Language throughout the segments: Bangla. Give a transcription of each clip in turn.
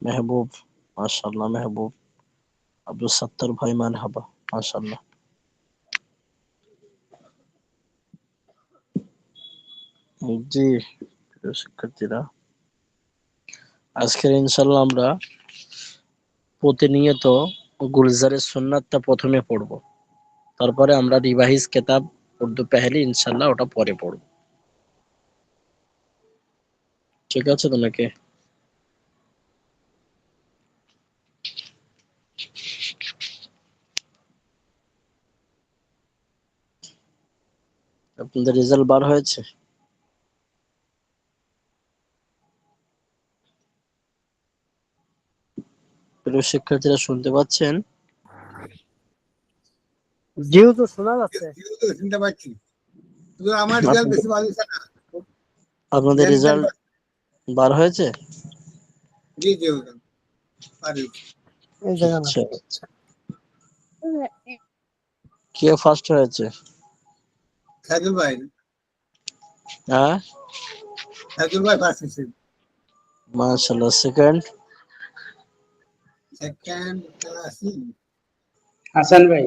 महबूब, माशाल्लाह महबूब। अब्दुल सत्तर भाई मरहबा, माशाल्लाह। জি প্রিয় শিক্ষার্থীরা, আজকের ইনশাল্লাহ আমরা প্রতিনিয়ত গুলজারের সুন্নাতটা প্রথমে পড়ব, তারপরে আমরা রিভাইজ কিতাব উর্দু পেহলি ইনশাল্লাহ ওটা পরে পড়ব। ঠিক আছে তো নাকি? আপনাদের রেজাল্ট বার হয়েছে? প্রিয় শিক্ষার্থীরা শুনতে পাচ্ছেন? জি হুজুর, শোনা যাচ্ছে। শুনতে পাচ্ছি। আমার রেজাল্ট বেশি ভালো হচ্ছে না। আপনাদের রেজাল্ট বার হয়েছে? জি জি হুজুর, পারি। আচ্ছা, কে ফার্স্ট হয়েছে? সাইদুল ভাই, হ্যাঁ সাইদুল ভাই ফার্স্ট হয়েছে। মাশাআল্লাহ। সেকেন্ড? সেকেন্ড আসি হাসান ভাই।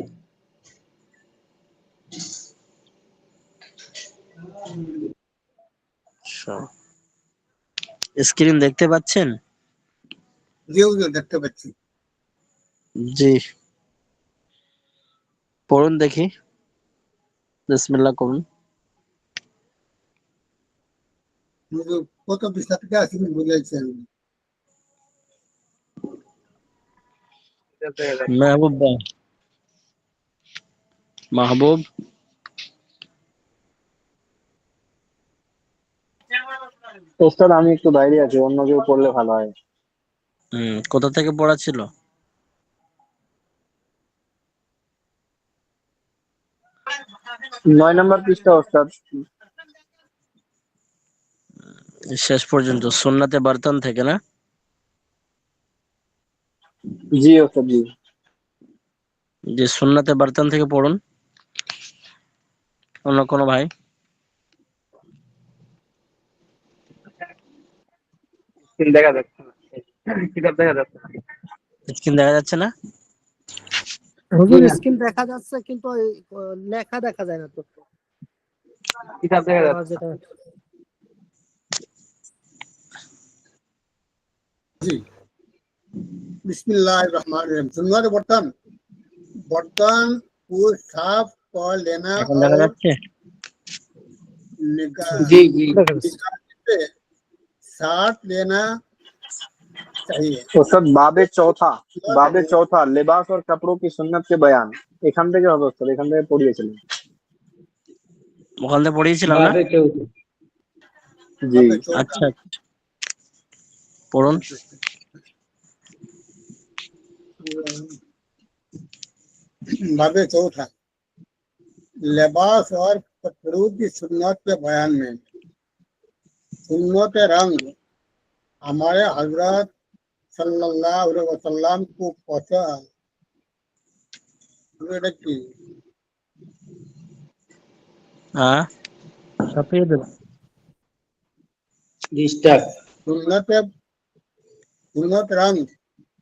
স্ক্রিন দেখতে পাচ্ছেন? জি হুজুর, দেখতে পাচ্ছি। জি, পড়ুন দেখি, বিসমিল্লাহ করুন। হুজুর কত পৃষ্ঠা থেকে আসি বুঝাইছেন? মেহবুব ভাই, মাহবুব, ওস্তাদ আমি একটু বাইরে আছি, অন্য কেউ পড়লে ভালো হয়। কোথা থেকে পড়া ছিল? নয় নম্বর পৃষ্ঠা ওস্তাদ। শেষ পর্যন্ত সুন্নাতে বারতান থেকে না? জি ওস্তাদ জি। যে সুন্নাতে বারতান থেকে পড়ুন। অন্য কোনো ভাই? দেখা যাচ্ছে না, কিতাব দেখা যাচ্ছে না। স্ক্রিন দেখা যাচ্ছে না? হুজুর স্ক্রিন দেখা যাচ্ছে কিন্তু ওই লেখা দেখা যায় না তো। কিতাব দেখা যাচ্ছে। যেটা জি, बिस्मिल्लाहिर रहमानिर रहीम। सुनवार बर्तन, बर्तन को साफ कर लेना এখন দেখা और যাচ্ছে? জি জি। निकालने से साथ लेना चाहिए। ওস্তাদ বাবে চৌথা লেবাস और कपड़ों की सुन्नत के बयान, এখান থেকে হবে ওস্তাদ, এখান থেকে পড়িয়েছিলেন। ওখান থেকে পড়িয়েছিলাম না? জি আচ্ছা, পড়ুন। बाबे चौथा, लिबास और कपड़ों की सुन्नत के बयान में सुन्नत रंग हमारे हजरत सल्लल्लाहु अलैहि वसल्लम को पसंद की হ্যাঁ, সফেদ सुन्नत सुन्नत रंग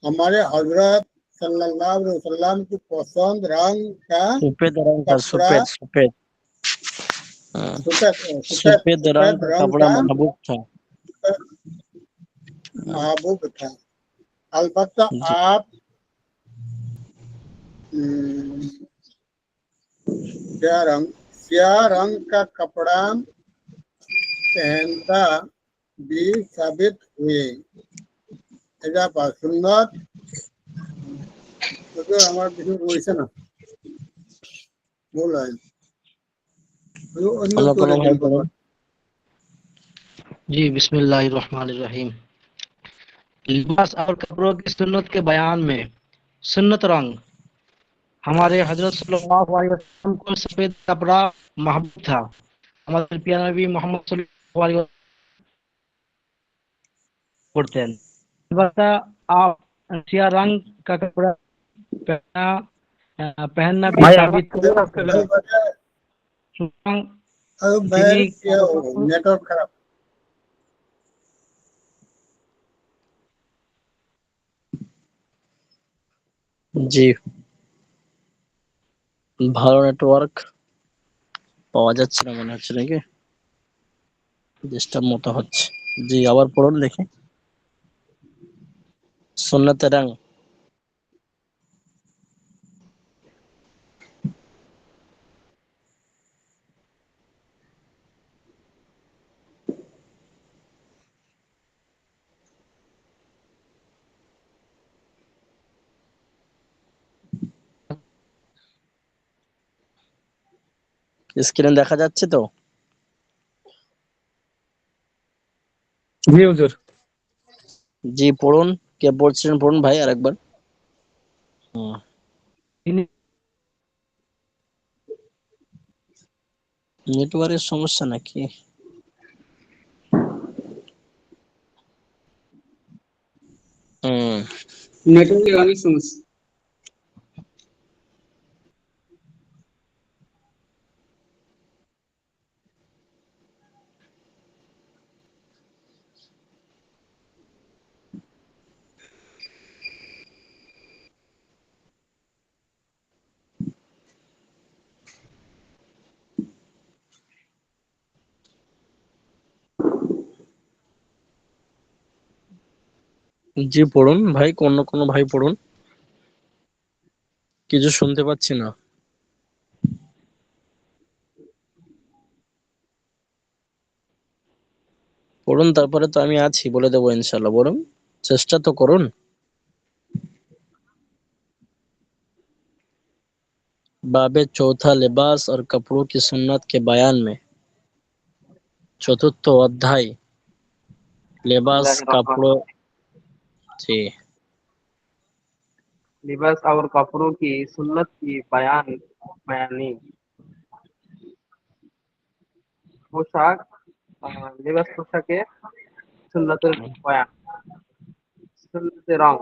हमारे हजरत सल्लल्लाहु अलैहि वसल्लम की पसंद रंग का सफेद रंग का, कपड़ा सफेद सफेद सफेद सफेद सफेद रंग सफेद का रंग कपड़ा का महबूब था। महबूब था। अलबत्ता जी, आप स्याह रंग का कपड़ा पहनता भी साबित हुए। এটা সুন্নত আমার কিছু রয়েছে না, বললেন অন্য অন্য কেউ কোনো ভাই লেখেন পড়ুন। जी बिस्मिल्लाहिर्रहमानिर्रहीम। लिबास और कपड़ों की सुन्नत के बयान में सुन्नत रंग हमारे हजरत सल्लल्लाहु अलैहि वसल्लम को सफेद कपड़ा महबूब था। हमारे प्यारे नबी मोहम्मद सल्लल्लाहु अलैहि वसल्लम पढ़ते हैं। अलबत्ता आप सिया रंग का कपड़ा पहनना भी साबित তিনি নেটওয়ার্ক খারাপ। জি, ভালো নেটওয়ার্ক পাওয়া যাচ্ছে না মনে হচ্ছে নাকি, ডিস্টার্ব মতো হচ্ছে। জি, আবার পড়ুন দেখি। সুন্নতে রং। স্ক্রিনে দেখা যাচ্ছে তো? জি হুজুর। জি, পড়ুন। কে পড়ছিলেন পড়ুন ভাই আরেকবার। হুম, নেটওয়ার্কের সমস্যা নাকি? হুম, নেটওয়ার্কের অনেক সমস্যা। জি পড়ুন ভাই, কোনো ভাই পড়ুন, কিছু শুনতে পাচ্ছি না। পড়ুন, তারপরে তো আমি আছি, বলে দেবো ইনশাল্লাহ। বলুন, চেষ্টা তো করুন। बाबे चौथा लिबास और कपड़ों की सुन्नत के बयान में, चतुर्थ अध्याय लिबास कपड़ों। जी, लिबास और कपड़ों की सुन्नत की बयानी पोशाक लिबास पोशाके सुन्नतेर बयान सुन्नते रंग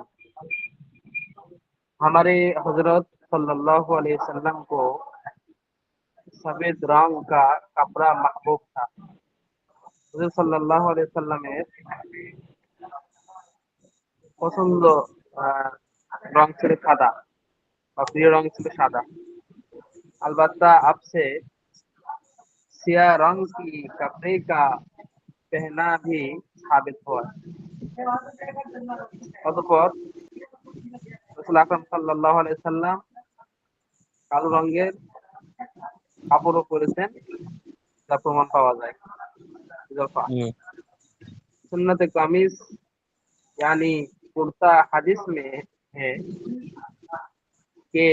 हमारे हजरत सल्लल्लाहु अलैहि वसल्लम को सफेद रंग का कपड़ा महबूब था। हजरत सल्लल्लाहु अलैहि वसल्लमेर পছন্দ আহ, রং ছিল সাদা বা প্রিয় রং ছিল সাদা। अलबत्ता अब से सिया रंग की कपड़े का पहना भी साबित हुआ। অতঃপর রাসূল আকরাম সাল্লাল্লাহু আলাইহি সাল্লাম কালো রঙের কাপড়ও পরেছেন, যা প্রমাণ পাওয়া যায়। ইজাফা हम्म, सुन्नत कमीज यानी कुर्ता हदीस में है कि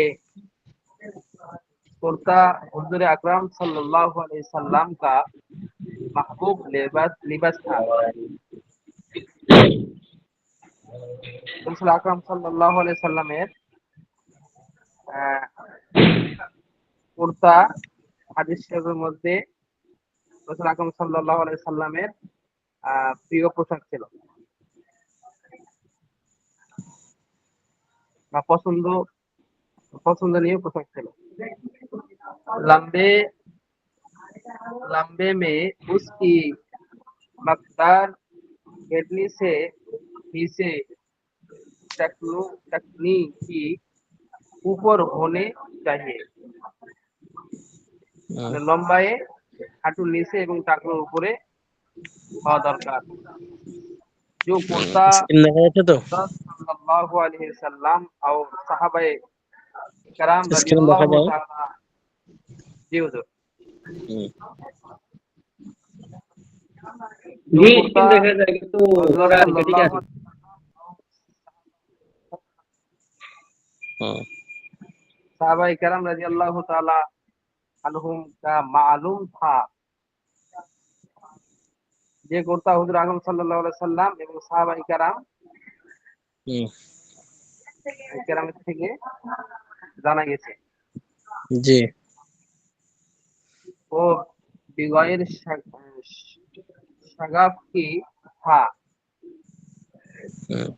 कुर्ता हुजूर अकरम सल्लल्लाहु अलैहि वसल्लम का महबूब लिबास लिबास था। রাসূল আকরাম সাল্লাল্লাহু আলাইহি সাল্লামের আহ, কুর্তা হাদিস শরীফের মধ্যে রাসূল আকরাম সাল্লাল্লাহু আলাইহি সাল্লামের প্রিয় পোশাক ছিল বা पसंदनीय पोशाक ছিল। लंबे लंबे में उसकी मकदार गिरने से नीचे टकनी की ऊपर होने चाहिए। মানে লম্বায় হাঁটুর নিচে এবং টাকনুর উপরে হওয়া দরকার। जो कुर्ता स्क्रीन দেখা যাচ্ছে তো? सल्लल्लाहु अलैहि वसल्लम और सहाबाए कराम स्क्रीन দেখা रदियल्लाहु যায়? ताला जी हुजूर হুম, जो জি कुर्ता স্ক্রিন দেখা যায় কিন্তু हजरत কেটে सल्लल्लाहु আসে। হুম, सहाबाए कराम रदियल्लाहु ताला अनहुम का मालूम था যে কুর্তা হুজুর আকরাম সাল্লাল্লাহু আলাইহি সাল্লাম এবং সাহাবায়ে হুম, কেরামের থেকে জানা গেছে। জি, ও बिगैर शगाफ की था। হুম,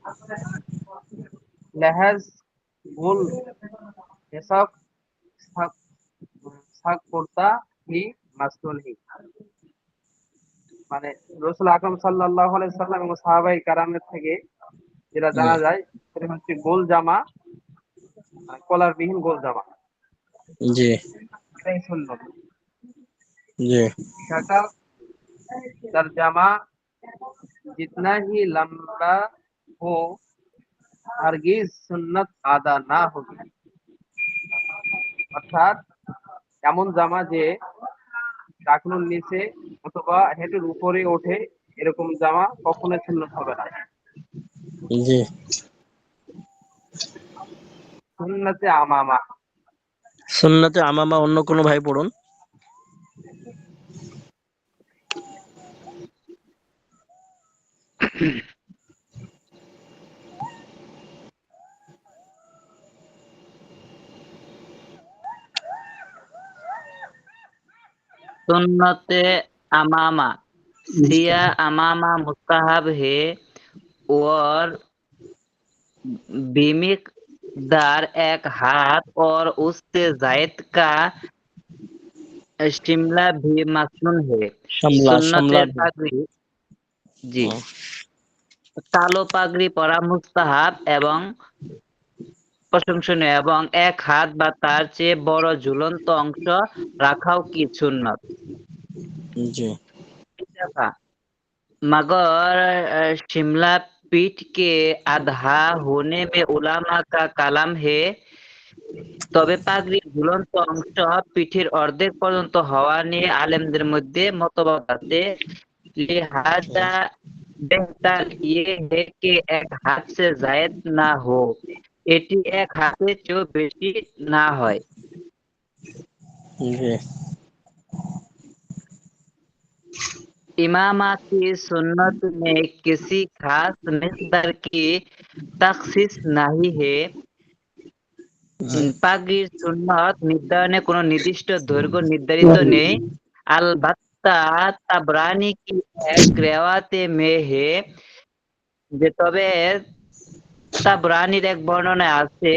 लहज गुल এসব শাক শাক কুর্তা ही মাসনুন ही মানে রাসূল আকরাম সাল্লাল্লাহু আলাইহি সাল্লাম এবং সাহাবায়ে কেরামের থেকে যেটা হুম, জানা যায় সেটা হচ্ছে গোল জামা মানে কলারবিহীন গোল জামা, জি এটাই সুন্নত। জি शकल तर्जमा जितना ही लंबा हो हरगिज सुन्नत आदा ना होगी। অর্থাৎ এমন জামা যে টাকনুর নিচে অথবা হেঁটুর উপরে ওঠে, এরকম জামা কখনোই সুন্নত হবে না। জি সুন্নতে আমামা, সুন্নতে আমামা অন্য কোনো ভাই পড়ুন। सुन्नते अमामा सिया अमामा मुस्ताहब है और बीमिकदार एक हाथ और उससे जायद का शिमला भी मसनून है। শামলা শামলা सुन्नतेर पागड़ी জি কালো পাগড়ি পরা মুস্তাহাব এবং প্রশংসনীয় এবং এক হাত বা তার চেয়ে বড় ঝুলন্ত অংশ রাখাও কি সুন্নত। জি मगर शिमला पीठ के आधा होने में उलामा का কালাম है। তবে পাগড়ির ঝুলন্ত অংশ পিঠের অর্ধেক পর্যন্ত হওয়া নিয়ে আলেমদের মধ্যে মতবাদ আছে। लिहाजा बेहतर ये है कि एक हाथ से जायद ना हो, এটি এক হাতের চেয়েও বেশি না হয়। জি इमामा की सुन्नत में किसी खास मिकदार की तखसीस नहीं है। পাগড়ির সুন্নত নির্ধারণে কোনো নির্দিষ্ট দৈর্ঘ্য নির্ধারিত নেই। আলবাত্তা তাবরানি কি এক রেওয়াতে মে হে যে তবে তাবরানির এক বর্ণনায় আছে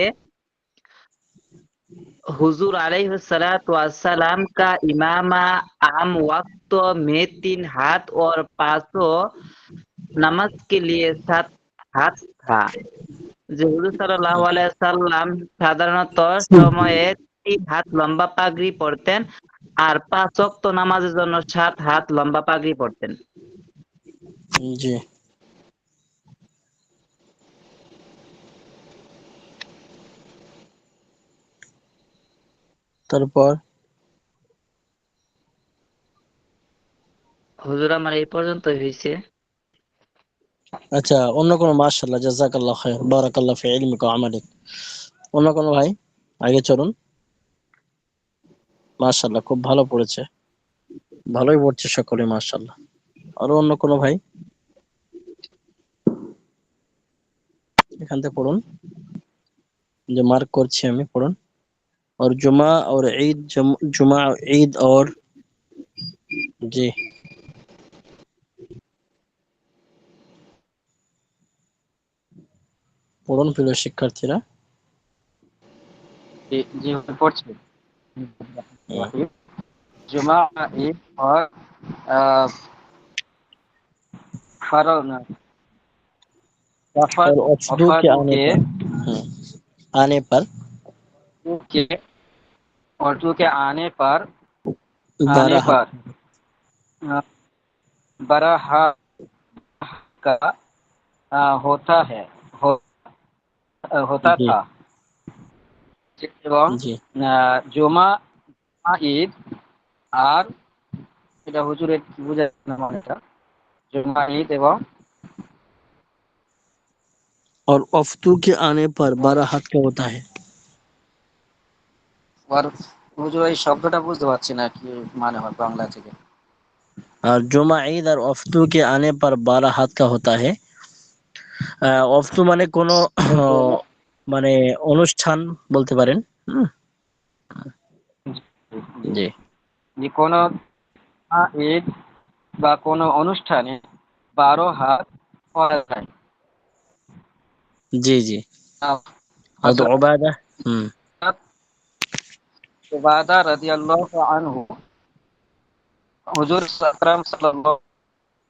हुजूर अलैहिस्सलातु वस्सलाम का इमामा आम वक्त में 3 हाथ और पांचों नमाज के लिए 7 हाथ था। যে হুজুর সাল্লাল্লাহু আলাইহি সাল্লাম সাধারণত সময়ে 3 হাত লম্বা পাগড়ি পরতেন আর 5 ওয়াক্ত নামাজের জন্য 7 হাত লম্বা পাগড়ি পরতেন। জি তারপর হুজুর আমার এই পর্যন্ত হয়েছে। আচ্ছা অন্য কোনো, মাশাআল্লাহ জাযাকাল্লাহ খাইর বারাকাল্লাহ ফি ইলমিকা ওয়া আমালিক। অন্য কোনো ভাই আগে চলুন। মাশাআল্লাহ খুব ভালো পড়েছে, ভালোই পড়ছে সকলে মাশাআল্লাহ। আরো অন্য কোনো ভাই এখান থেকে পড়ুন, যে মার্ক করছি আমি, পড়ুন। और जुमा और ईद जुमा ईद और জি পড়ুন প্রিয় শিক্ষার্থীরা। জি পড়ছি। जुमा ईद और फरज सफर और अफदू के आने पर आने पर के उर्दू के आने पर बारह बरह का होता है होता जी था। এবং জি জুমা ঈদ আর এটা হুজুরের কি বুঝায় না মানে এটা জুমা ঈদ এবং और अफदू के आने पर 12 हाथ का होता है। আর হুজুর এই শব্দটা বুঝতে পারছি না কি মানে হয় বাংলা থেকে। और जुमा ईद और अफदू के आने पर 12 हाथ का होता है। অফতু মানে কোনো মানে অনুষ্ঠান বলতে পারেন। জি যে কোনো ঈদ বা কোনো অনুষ্ঠানে 12 হাত পড়া যায়। জি জি और হযরত उबादा উবাদা রাদিয়াল্লাহু আনহু हुजूर अकरम सल्लल्लाहु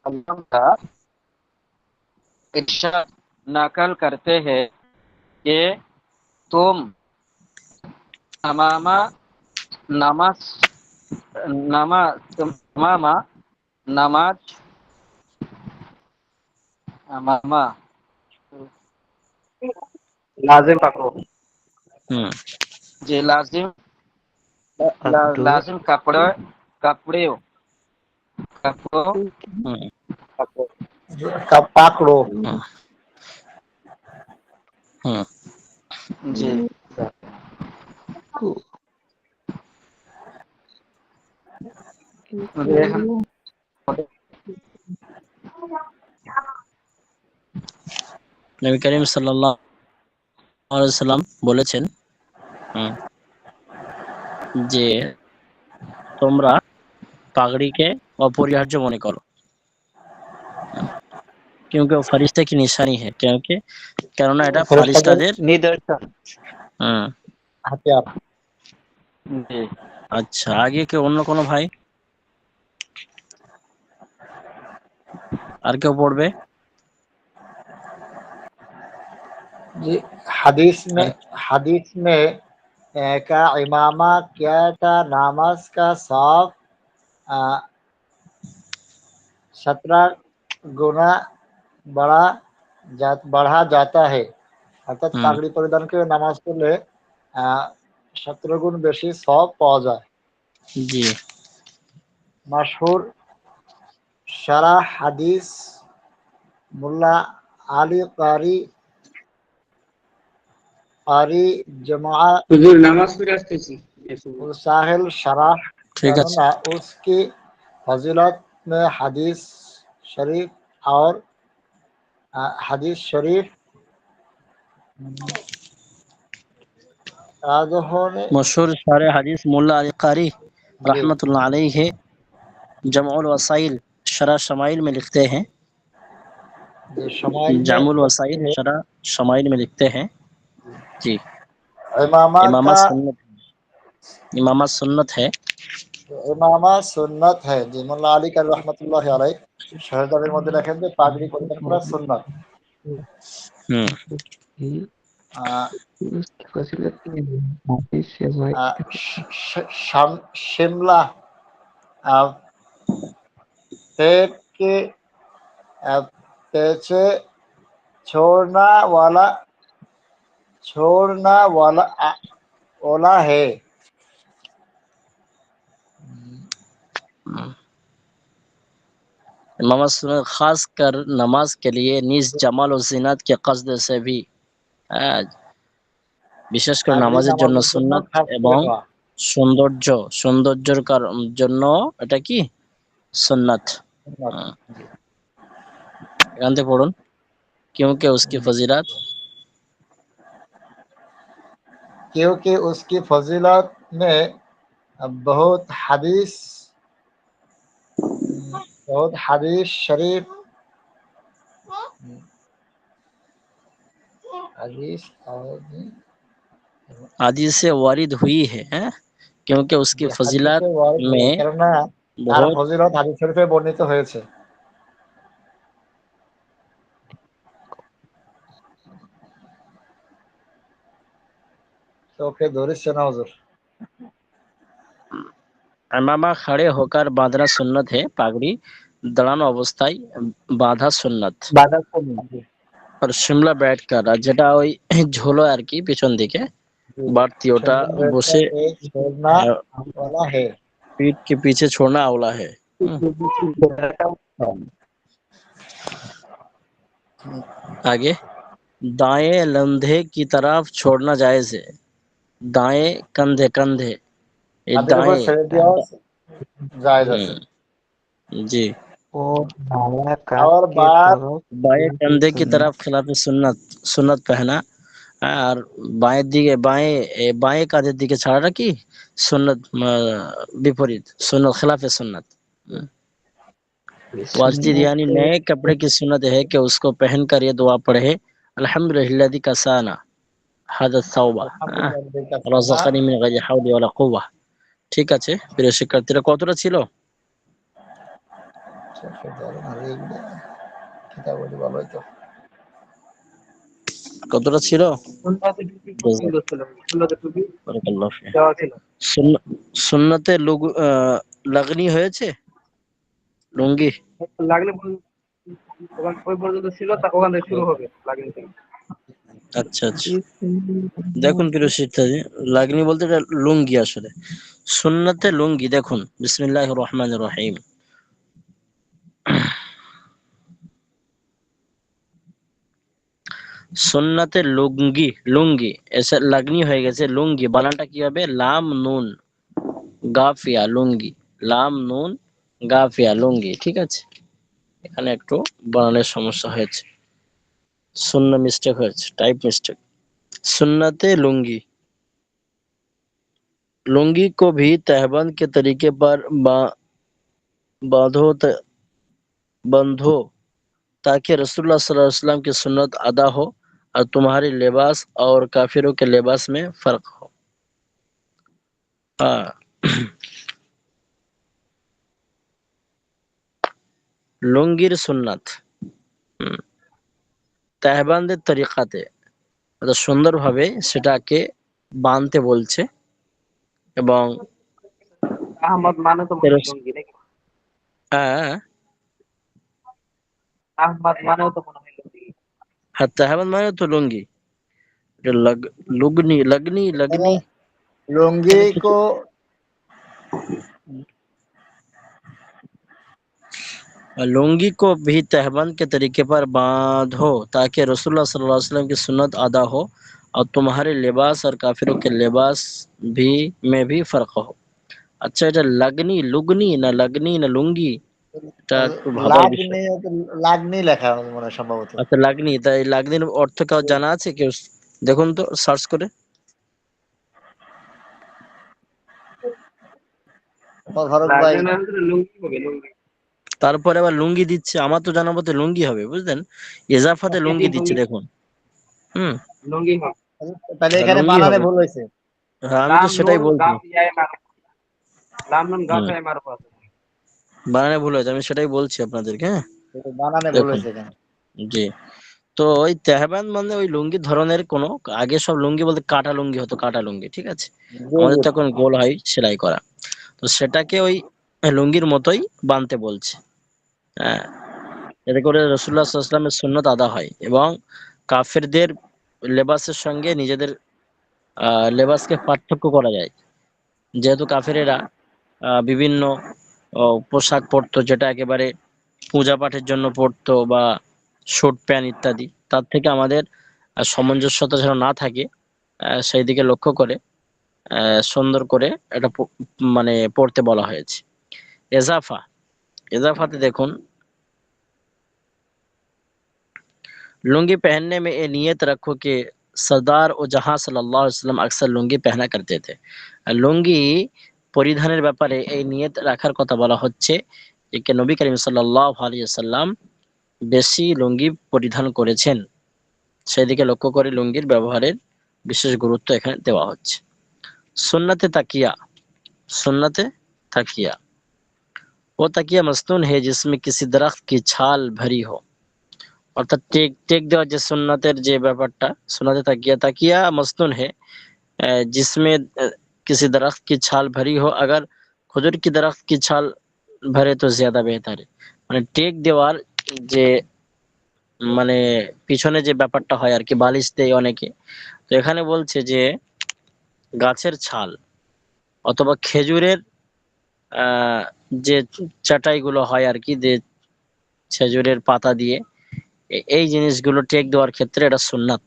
अलैहि वसल्लम का इरशाद नकल करते हैं कि तुम আমামা নামাজ আমামা নামাজ আমামা लाजिम पकड़ो। जे लाजिम अब्दुल लाजिम कपड़े कपड़े कपड़ो पाकड़ो। जी নবী করিম সাল্লাল্লাহু আলাইহি ওয়াসাল্লাম বলেছেন যে তোমরা পাগড়িকে অপরিহার্য মনে করো, क्योंकि वो फरिश्ते की निशानी है, क्योंकि কেননা এটা ফারিস্তাদের निदर्शन हथियार। जी আচ্ছা, আগে কি অন্য কোনো ভাই আর কেউ পড়বে? जी हदीस में का इमामा क्या था नमाज का सवाब 17 गुना बढ़ा जाता है। অর্থাৎ পাগড়ি পরিধান করে নামাজ পড়লে 17 গুণ বেশি সওয়াব পাওয়া যায়। জি मशहूर शरह हदीस मुल्ला आली कारी जमा হুজুর নামাজ পড়ে আসতেছি। साहिल शरह ঠিক আছে। करना उसकी फजीलत में हदीस शरीफ और हदीस शरीफ ने मशहूर शारे हदीस मुल्ला अली कारी रहमतुल्लाह अलैहि जमुल वसाइल शरह शमाइल में लिखते हैं, जामुल वसाइल शरह शमाइल में लिखते हैं जी, इमामा सुन्नत है। इमामा सुन्नत है जी। मुल्ला अली कारी रहमतुल्लाह अलैहि शहजाদের মধ্যে লেখেন যে পাগড়ি পরিধান করা সুন্নাত। शिमला पेट के पीछे छोड़ना वाला ओला है। इमामा सुन्नत खास कर नमाज के लिए निज जमाल और जिनात के कस्द से भी বিশেষ করে নামাজের জন্য সুন্নাত এবং সৌন্দর্যের জন্য এটা কি সুন্নাত। এখান থেকে পড়ুন, क्योंकि उसकी फजीलत में बहुत हदीस शरीफ आदि से वारिद हुई है, क्योंकि उसकी फजीलत में बहुत फजीलत हदीस शरीफे বর্ণিত হয়েছে। चौके धरिस ना हुजूर। इमामा खड़े होकर बांधना सुन्नत है, पागड़ी দাঁড়ানো অবস্থায় বাঁধা সুন্নাত। আর শিমলা बैठकर যেটা ওই ঝোলো আর কি পিছন দিকে बाढ़ती ওটা বসে पीठ के पीछे छोड़ना अवला है। आगे दाएं कंधे की तरफ छोड़ना जायज है, दाएं कंधे ये दाएं जी और बाएं कंधे की तरफ खिलाफ सुन्नत पहना और बाएं কাঁধের দিকে ছাড়াটা কি सुन्नत विपरीत सुन्नत खिलाफ सुन्नत। वाजिद यानी नए कपड़े की सुन्नत है कि उसको पहनकर ये दुआ पढ़े अल्हम्दुलिल्लाहि कसाना हादा तौबा रज़क़नी मिन गैरि हौली ওয়ালা কুওয়া। ঠিক আছে প্রিয় শিক্ষার্থীরা, কতটা ছিল? কতটা ছিল? সুন্নতে টুপি পছন্দ ছিল, সুন্নতে টুপি বারাকাল্লাহু ফিক। দেওয়া ছিল। সুন্নতে লাগনি হয়েছে লুঙ্গি? লাগলে ওখান ওই পর্যন্ত ছিল, ওখান থেকে শুরু হবে লাগলে থেকে। আচ্ছা আচ্ছা, দেখুন প্রিয় শিক্ষার্থী, লাগনি বলতে এটা লুঙ্গি আসলে। সুন্নতে লুঙ্গি দেখুন, বিসমিল্লাহির রহমানির রহিম। সুন্নতে লুঙ্গি, লুঙ্গি এসে লাগনি হয়ে গেছে, লুঙ্গি বানানটা কি হবে? লাম নুন গাফিয়া লুঙ্গি, লাম নুন গাফিয়া লুঙ্গি, ঠিক আছে? এখানে একটু বানানের সমস্যা হয়েছে, শূন্য মিস্টেক হয়েছে, টাইপ मिस्टेक। सुन्नते लुंगी, लुंगी को भी तहबंद के तरीके पर बांधो बंधो ताकि रसूलुल्लाह सल्लल्लाहु अलैहि वसल्लम की सुन्नत अदा हो और तुम्हारे लिबास और काफिरों के लिबास में फर्क हो। हाँ, লুঙ্গির সুন্নাত তাহবান্দের তরিকাতে সুন্দরভাবে সেটাকে বাঁধতে বলছে, এবং আহমদ মানে তো মনে হয় লুঙ্গি নাকি? হ্যাঁ আহমদ মানেও তো মনে হয় লুঙ্গি। হ্যাঁ, তাহবান মানে তো লুঙ্গি, लुगनी लगनी लगनी लुंगी को लुंगी को भी तहबंद के तरीके पर बांधो ताकि रसूलुल्लाह सल्लल्लाहु अलैहि वसल्लम की सुन्नत अदा हो और तुम्हारे लिबास और काफिरों के लिबास भी में भी फर्क हो। अच्छा, এটা লাগনি লুগনি না লাগনি না লুঙ্গি, এটা একটু ভাবার বিষয়। লাগনি লেখা মনে হয় সম্ভবত। আচ্ছা, লাগনি, তাই লাগনির অর্থ কেউ জানা আছে? কেউ দেখুন তো সার্চ করে। ফারুক ভাই, লাগলে না হলে লুঙ্গি হবে, লুঙ্গি। তারপরে আবার লুঙ্গি দিচ্ছে, আমার তো জানা মতে লুঙ্গি হবে, বুঝলেন? ইজাফাতে লুঙ্গি দিচ্ছে, দেখুন। হুম, লুঙ্গি হবে। তাহলে এখানে লুঙ্গি বানানে হবে। ভুল হয়েছে। হ্যাঁ, আমি তো লাম সেটাই নুন বলছি। গাফ ইয়ায়ে মারুফ, লাম নুন গাফ হুম, ইয়ায়ে মারুফ আছে। বানানে ভুল হয়েছে, আমি সেটাই বলছি আপনাদেরকে। হ্যাঁ, বানানে ভুল দেখুন, হয়েছে এখানে। জি। তো ওই তেহবান মানে ওই লুঙ্গি ধরনের কোনো, আগে সব লুঙ্গি বলতে কাটা লুঙ্গি হতো, কাটা লুঙ্গি, ঠিক আছে? আমাদের তো এখন গোল হয় সেলাই করা, তো সেটাকে ওই লুঙ্গির মতোই বানতে বলছে। হ্যাঁ, এতে করে রাসূলুল্লাহ সাল্লাল্লাহু আলাইহি ওয়াসাল্লামের সুন্নাত আদা হয় এবং কাফেরদের লেবাসের সঙ্গে নিজেদের লেবাসকে পার্থক্য করা যায়। যেহেতু কাফেরেরা বিভিন্ন পোশাক পরতো, যেটা একেবারে পূজা পাঠের জন্য পরতো, বা স্যুট প্যান্ট ইত্যাদি, তার থেকে আমাদের সামঞ্জস্যতা যেন না থাকে, সেই দিকে লক্ষ্য করে সুন্দর করে এটা মানে পড়তে বলা হয়েছে। এজাফা, এজাফাতে দেখুন, लुंगी पहनने में ये नियत रखो कि सरदार ও জাহাঁ সাল্লাল্লাহু আলাইহি ওয়াসাল্লাম अक्सर লুঙ্গি पहना करते थे। লুঙ্গি পরিধানের ব্যাপারে এই নিয়ত রাখার কথা বলা হচ্ছে যে নবী করিম সাল্লাল্লাহু আলাইহি ওয়াসাল্লাম বেশি লুঙ্গি পরিধান করেছেন, সেদিকে লক্ষ্য করে লুঙ্গির ব্যবহারের বিশেষ গুরুত্ব এখানে দেওয়া হচ্ছে। সুন্নতে তাকিয়া, সুন্নতে তাকিয়া वो तकिया मस्तून है जिसमें किसी दरख्त की छाल भरी हो, অর্থাৎ টেক টেক দেওয়ার যে সুন্নাতের যে ব্যাপারটা, সুন্নাতে তাকিয়া, তাকিয়া मस्तून है जिसमें किसी दरख्त की छाल भरी हो, अगर खजूर की दरख्त की छाल भरे तो ज्यादा बेहतर है। মানে টেক দেওয়ার যে মানে পিছনে যে ব্যাপারটা হয় আর কি, বালিশ দেয় অনেকে, তো এখানে বলছে যে গাছের ছাল অথবা খেজুরের যে চাটাইগুলো হয় আর কি, যে খেজুরের পাতা দিয়ে, এই জিনিসগুলো টেক দেওয়ার ক্ষেত্রে এটা সুন্নাত।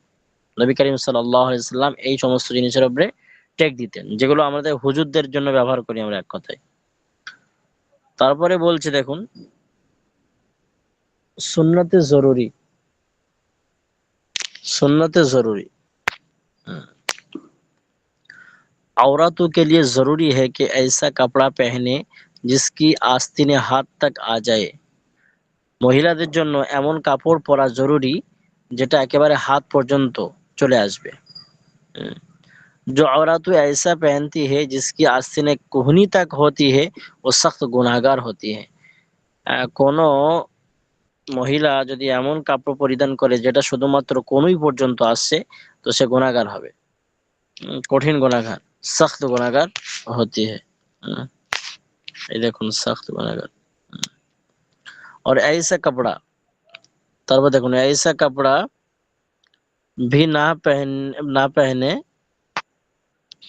নবী করিম সাল্লাল্লাহু আলাইহি ওয়াসাল্লাম এই সমস্ত জিনিসের উপরে টেক দিতেন, যেগুলো আমাদের হুজুরদের জন্য ব্যবহার করি আমরা এক কথায়। তারপরে বলছে দেখুন, সুন্নতে জরুরি, सुन्नत जरूरी, औरतों के लिए जरूरी है कि ऐसा कपड़ा पहने जिसकी आस्तीने हाथ तक आ जाए। মহিলাদের জন্য এমন কাপড় পরা জরুরি যেটা একেবারে হাত পর্যন্ত চলে আসবে। जो औरतें ऐसा पहनती है जिसकी आस्तीने कोहनी तक होती है वो सख्त गुनाहगार होती है। কোনো মহিলা যদি এমন কাপড় পরিধান করে যেটা শুধুমাত্র কোনই পর্যন্ত আসছে, তো সে গুনাহগার হবে, কঠিন গুনাহগার, সख्त गुनाहगार होती है। ये देखो सख्त गुनाहगार। और ऐसा कपड़ा, তারপর দেখুন ऐसा कपड़ा भी ना पहने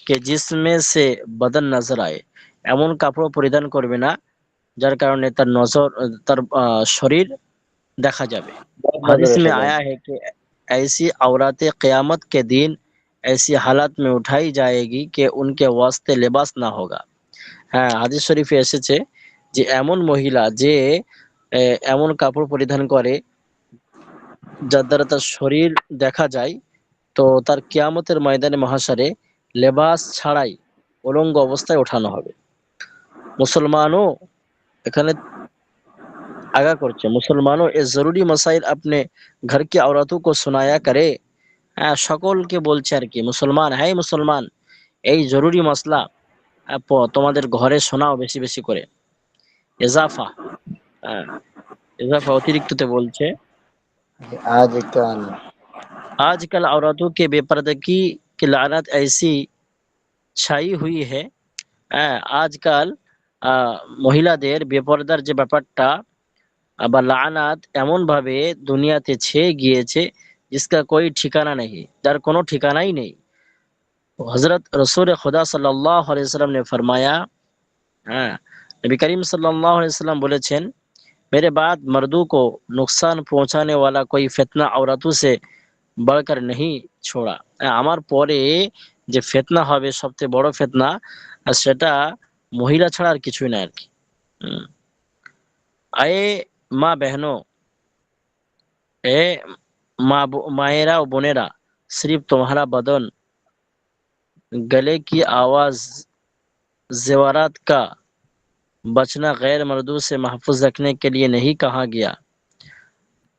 कि जिसमें से बदन नजर आए, এমন কাপড় পরিধান করবে না যার কারণে তার নজর, তার শরীর देखा जावे। हदीस में आया है कि ऐसी औरतें क़यामत के दिन ऐसी हालत में उठाई जाएगी कि उनके वास्ते लिबास ना होगा। হ্যাঁ, হাদিস শরীফে এসেছে যে এমন মহিলা যে এমন কাপড় পরিধান করে যার দ্বারা তার শরীর দেখা যায়, তো তার কিয়ামতের ময়দানে মহাশারে লেবাস ছাড়াই উলঙ্গ অবস্থায় ওঠানো হবে। মুসলমানও এখানে आगा करছে, मुसलमानों ये जरूरी मसाइल अपने घर की औरतों को सुनाया करे। সকলকে বলছে আর কি, মুসলমান, হ্যাঁ মুসলমান, এই জরুরি মাসলা তোমাদের ঘরে শোনাও বেশি বেশি করে। ইজাফা, इजाफा अतिरिक्तते बोलছে आजकल औरतों के बेपर्दगी की लानत ऐसी छाई हुई है। आजकल মহিলাদের বেপরদার যে ব্যাপারটা বা লানাত এমন ভাবে দুনিয়াতে ছেয়ে গিয়েছে जिसका कोई ठिकाना नहीं, যার কোনো ঠিকানাই নেই। हजरत रसूल खुदा सल्लल्लाहु अलैहि वसल्लम ने फरमाया, नबी करीम सल्लल्लाहु अलैहि वसल्लम বলেছেন, मेरे बाद मर्दों को नुकसान पहुंचाने वाला कोई फितना औरतों से बढ़कर नहीं छोड़ा। আমার পরে যে ফিতনা হবে সবচেয়ে বড় ফিতনা, আর সেটা মহিলা ছাড়া আর কিছুই না আর কি। আয়ে মা बहनों, ए मायरा और बोनेरा, सिर्फ तुम्हारा बदन, गले की आवाज, जेवरात का बचना गैर मर्दों से महफूज रखने के लिए नहीं कहा गया।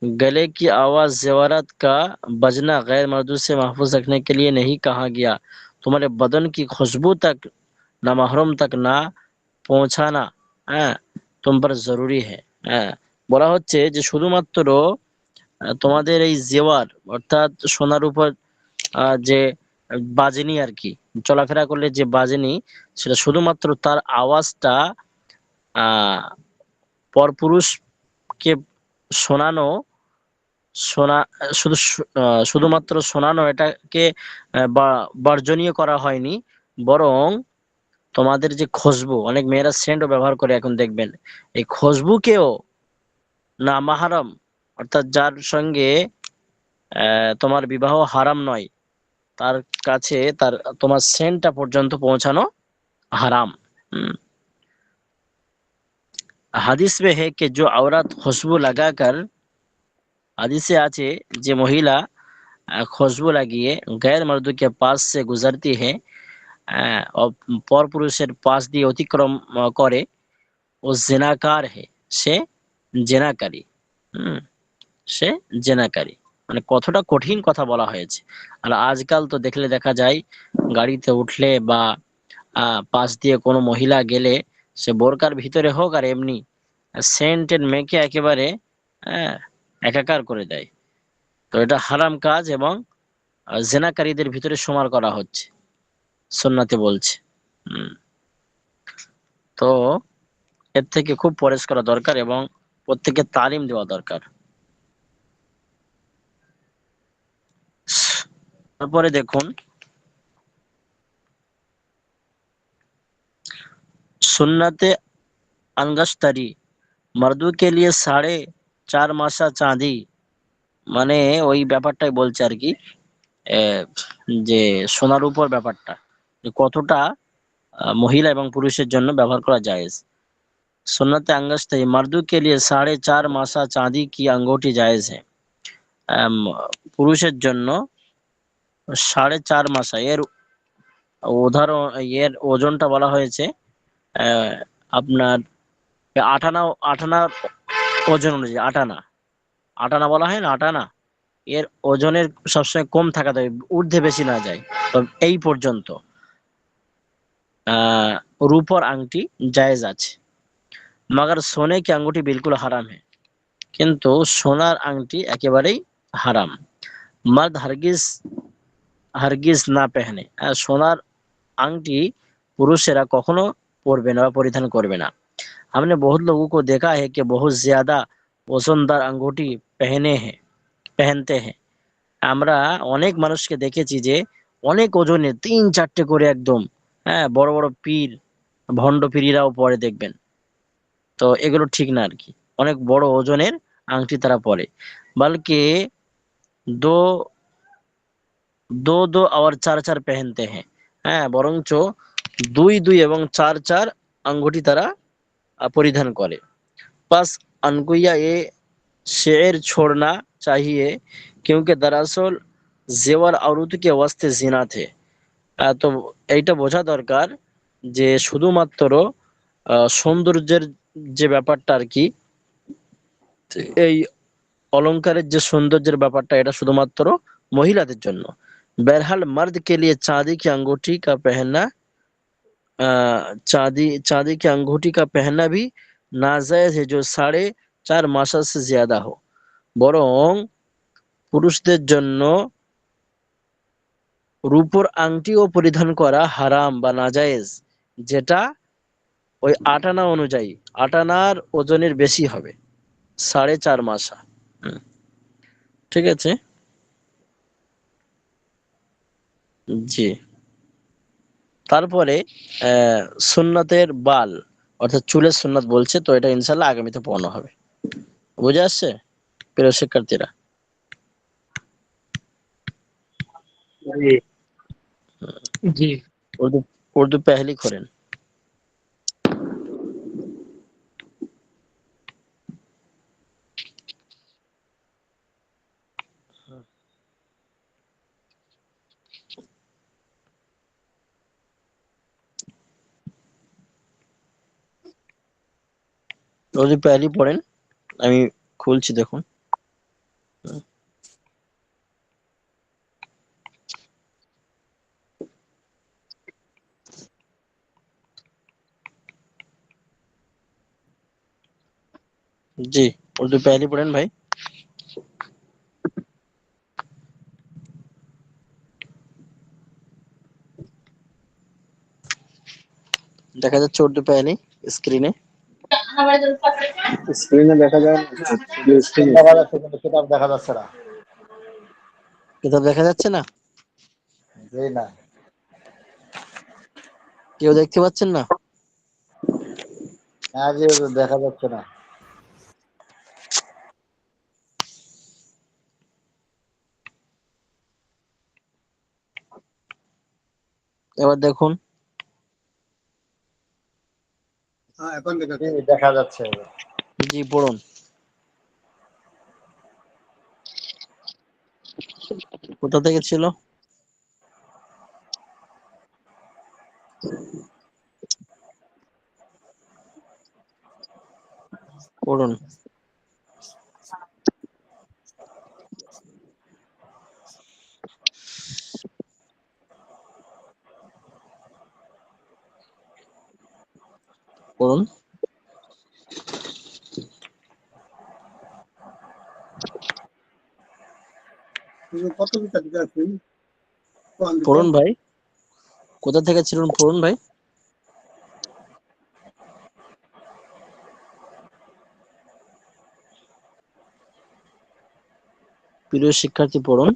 गले की आवाज, जेवरात का बजना गैर मर्दों से महफूज रखने के लिए नहीं कहा गया। तुम्हारे बदन की खुशबू तक ना महरम तक ना পৌঁছানা तुम पर जरूरी है। বলা হচ্ছে যে শুধুমাত্র তোমাদের এই জেওয়ার অর্থাৎ সোনার উপর যে বাজনি আর কি, চলাফেরা করলে যে বাজনি, সেটা শুধুমাত্র তার আওয়াজটা পরপুরুষকে শোনানো, শুধুমাত্র শোনানো এটাকে বর্জনীয় করা হয়নি, বরং তোমাদের যে খুশবু, অনেক মেয়েরা সেন্টও ব্যবহার করে এখন দেখবেন, এই খুশবুকেও না মাহারাম অর্থাৎ যার সঙ্গে তোমার বিবাহ হারাম নয় তার কাছে তোমার সেন্টটা পর্যন্ত পৌঁছানো হারাম। হাদিস में है कि जो औरत खुशबू लगाकर, হাদিসে আছে যে মহিলা खुशबू লাগিয়ে गैर मर्दों के पास से गुजरती है, পর পুরুষের পাশ দিয়ে অতিক্রম করে, ও জিনাকার হে, সে জেনাকারী। সে জেনাকারী, মানে কতটা কঠিন কথা বলা হয়েছে। আর আজকাল তো দেখলে দেখা যায়, গাড়িতে উঠলে বা পাশ দিয়ে কোনো মহিলা গেলে, সে বোরকার ভিতরে হোক আর এমনি, সেন্টেড মেখে একেবারে একাকার করে দেয়। তো এটা হারাম কাজ এবং জেনাকারীদের ভিতরে শুমার করা হচ্ছে, সুন্নাতে বলছে। তো এর থেকে খুব পরেজ করা দরকার এবং প্রত্যেককে তালিম দেওয়া দরকার। তারপরে দেখুন, सुन्नते अंगस्तरी, मर्दों के लिए 4.5 मासा चांदी, মানে ওই ব্যাপারটাই বলছে আর কি, যে সোনার উপর ব্যাপারটা কতটা মহিলা এবং পুরুষের জন্য ব্যবহার করা জায়েজ। सुन्नत अंगस्तरी, मर्दों के लिए 4.5 मासा चांदी की अंगूठी जायज है। পুরুষের জন্য 4.5 মাসা, এর উদাহরণ, এর ওজনটা বলা হয়েছে আপনার 8 আনা ওজন অনুযায়ী। 8 আনা বলা হয় না, 8 আনা, এর ওজনের সবসময় কম থাকা যায়, ঊর্ধ্বে বেশি না যায়, তো এই পর্যন্ত রূপর আংটি জায়েজ আছে। मगर सोने की अंगूठी बिल्कुल हराम है, কিন্তু সোনার আংটি একেবারেই হারাম। मर्द हरगिज हरगिज ना पहने। সোনার আংটি পুরুষেরা কখনো পরবে না বা পরিধান করবে না। हमने बहुत लोगों को देखा है कि बहुत ज्यादा वजनदार अंगूठी पहनते हैं। আমরা অনেক মানুষকে দেখেছি যে অনেক ওজনের 3-4টে করে একদম, হ্যাঁ, বড় বড় পীর, ভণ্ড পীরিরাও পরে দেখবেন। তো এগুলো ঠিক না আর কি। অনেক বড় ওজনের আংটি তারা পরে। বলকে দো দো দো और 4-4 पहनते हैं। হ্যাঁ, বরঞ্চ 2-2 এবং 4-4 আঙ্গুঠি তারা পরিধান করে। बस उनको ये शेर छोड़ना चाहिए क्योंकि दरअसल জেওয়ার আউরত के वास्ते জিনা थे। তো এইটা বোঝা দরকার যে শুধুমাত্র সৌন্দর্যের যে ব্যাপারটা আর কি, এই অলংকারের যে সৌন্দর্যের ব্যাপারটা, এটা শুধুমাত্র মহিলাদের জন্য। बहरहाल मर्द के लिए चांदी की अंगूठी का पहनना चांदी की अंगूठी का पहनना भी नाजायज है जो 4.5 मासा से ज्यादा हो। বরং পুরুষদের জন্য রূপোর আংটিও পরিধান করা হারাম বা নাজায়েজ, যেটা ওই 8 আনা অনুযায়ী 8 আনার ওজনের বেশি হবে, 4.5 মাসা। ঠিক আছে, জি। তারপরে সুন্নতের বাল অর্থাৎ চুলের সুন্নত বলছে, তো এটা ইনশাল্লাহ আগামীতে পড়ানো হবে। বুঝে আসছে প্রিয় শিক্ষার্থীরা? जी जी उर्दू उर्दू पहली खोलें। উর্দু पहली পড়েন, আমি খুলছি দেখুন। জি, উর্দু पहली পড়েন ভাই। দেখা যাচ্ছে উর্দু पहली স্ক্রিনে? স্ক্রিনে দেখা যায় না, স্ক্রিনে দেখা যাচ্ছে কিন্তু কিতাব দেখা যাচ্ছে না। কিতাব দেখা যাচ্ছে না? জি না, কেউ দেখতে পাচ্ছেন না? না জি দেখা যাচ্ছে না। এবার দেখুন। হ্যাঁ, এখন দেখা জি যাচ্ছে। দেখা যাচ্ছে এবার। জি, পড়ুন। কোথা থেকে ছিল? পড়ুন। পড়ুন। তুমি কত মিটার দিতে আছেন? পড়ুন ভাই, কোথা থেকে ছিলেন? পড়ুন ভাই। প্রিয় শিক্ষার্থী পড়ুন।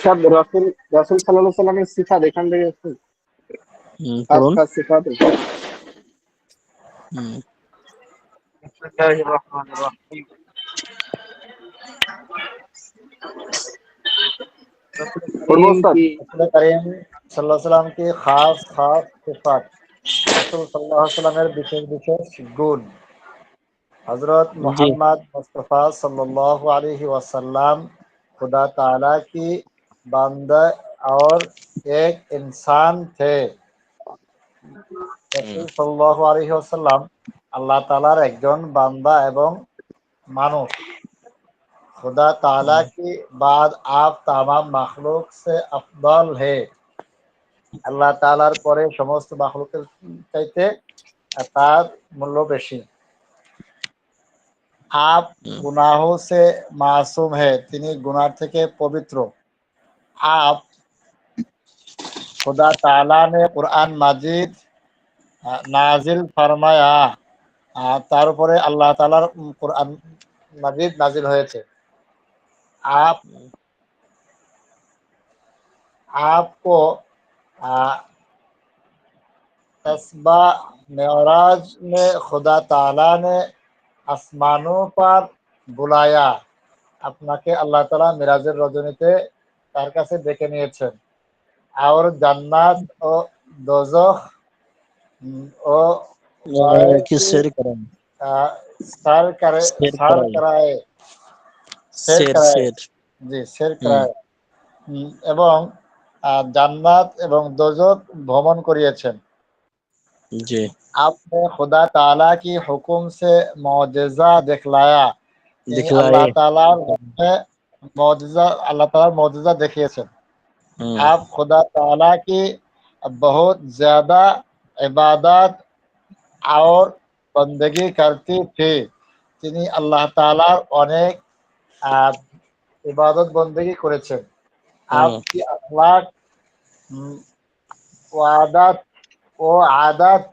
सब रसूल रसूल सल्लल्लाहु अलैहि वसल्लम सिफात এখান থেকে আছে খাস পড়ুন। খাস সিফাত হুম, बिस्मिल्लाहिर रहमानिर रहीम পূর্ব रसूल की রাসূল করিম সাল্লাল্লাহু আলাইহি সাল্লাম की खास खास सिफात, রাসূল সাল্লাল্লাহু আলাইহি সাল্লামের বিশেষ বিশেষ গুণ। हजरत জি, मोहम्मद मुस्तफ़ा सल्लल्लाहु अलैहि वसल्लम खुदा ताला की बंदा और एक इंसान थे। রাসূল সাল্লাল্লাহু আলাইহি ওয়াসাল্লাম আল্লাহ তাআলার একজন বান্দা এবং মানুষ। खुदा ताला की बाद आप तमाम मखलूक से अफदल है। আল্লাহ তাআলার পরে সমস্ত মাখলুকের চাইতে তার মূল্য বেশি। आप गुनाहों से मासूम है, তিনি গুনাহ থেকে পবিত্র। आप खुदा ताला ने कुरान माजिद नाजिल फरमाया, তার উপরে আল্লাহ তাআলার কুরআন মাজিদ নাজিল হয়েছে। आप आपको तस्बा मेराज में खुदा ताला ने আসমানों पर বুলায়া, আপনাকে আল্লাহ তাআলা মিরাজের রজনীতে তার কাছে ডেকে নিয়েছেন। আর জান্নাত ও দোজখ ও কি শের করেন, সার করে শের সার করাই, করায় শের শের করায় শের জি শের করায় এবং জান্নাত এবং দোজখ ভ্রমণ করিয়েছেন। জি आपने खुदा ताला की हुक्म से मौजज़ा दिखलाया, তিনি আল্লাহ दिखलाए। তাআলার मौजज़ा अल्लाह ताला मौजज़ा দেখিয়েছেন। आप खुदा ताला की बहुत ज्यादा इबादत और बंदगी करती थी, তিনি আল্লাহ তাআলার অনেক ইবাদত বন্দেগী করেছেন। आपकी अखलाक वादत ও आदत